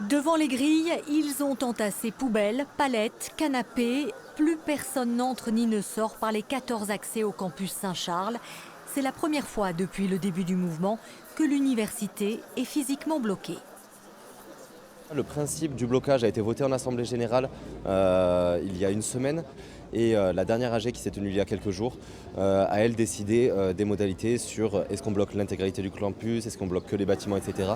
Devant les grilles, ils ont entassé poubelles, palettes, canapés. Plus personne n'entre ni ne sort par les 14 accès au campus Saint-Charles. C'est la première fois depuis le début du mouvement que l'université est physiquement bloquée. Le principe du blocage a été voté en Assemblée générale il y a une semaine et la dernière AG qui s'est tenue il y a quelques jours a elle décidé des modalités sur est-ce qu'on bloque l'intégralité du campus, est-ce qu'on bloque que les bâtiments, etc.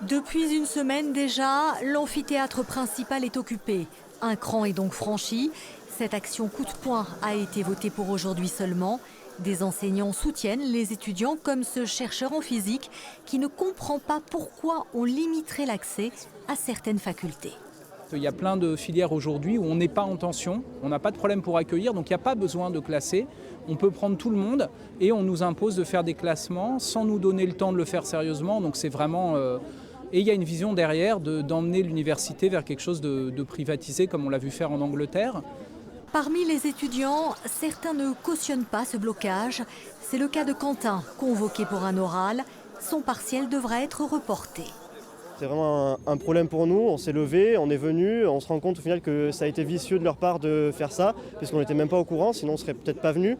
Depuis une semaine déjà, l'amphithéâtre principal est occupé. Un cran est donc franchi. Cette action coup de poing a été votée pour aujourd'hui seulement. Des enseignants soutiennent les étudiants comme ce chercheur en physique qui ne comprend pas pourquoi on limiterait l'accès à certaines facultés. Il y a plein de filières aujourd'hui où on n'est pas en tension, on n'a pas de problème pour accueillir, donc il n'y a pas besoin de classer. On peut prendre tout le monde et on nous impose de faire des classements sans nous donner le temps de le faire sérieusement. Donc c'est vraiment... Et il y a une vision derrière d'emmener l'université vers quelque chose de privatisé comme on l'a vu faire en Angleterre. Parmi les étudiants, certains ne cautionnent pas ce blocage. C'est le cas de Quentin, convoqué pour un oral. Son partiel devra être reporté. C'est vraiment un problème pour nous, on s'est levé, on est venu, on se rend compte au final que ça a été vicieux de leur part de faire ça, puisqu'on n'était même pas au courant, sinon on ne serait peut-être pas venu.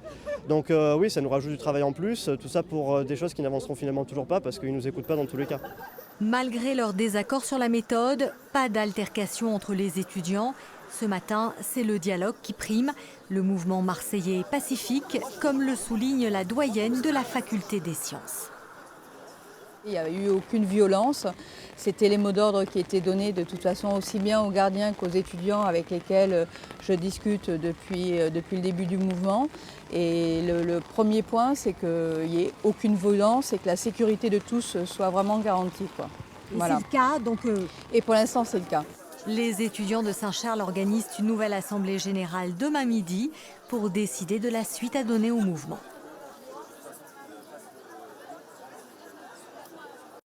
Donc oui, ça nous rajoute du travail en plus, tout ça pour des choses qui n'avanceront finalement toujours pas, parce qu'ils ne nous écoutent pas dans tous les cas. Malgré leur désaccord sur la méthode, pas d'altercation entre les étudiants. Ce matin, c'est le dialogue qui prime. Le mouvement marseillais est pacifique, comme le souligne la doyenne de la faculté des sciences. Il n'y a eu aucune violence. C'était les mots d'ordre qui étaient donnés de toute façon aussi bien aux gardiens qu'aux étudiants avec lesquels je discute depuis le début du mouvement. Et le premier point, c'est qu'il n'y ait aucune violence et que la sécurité de tous soit vraiment garantie, quoi. Voilà. C'est le cas, donc... Et pour l'instant, c'est le cas. Les étudiants de Saint-Charles organisent une nouvelle assemblée générale demain midi pour décider de la suite à donner au mouvement.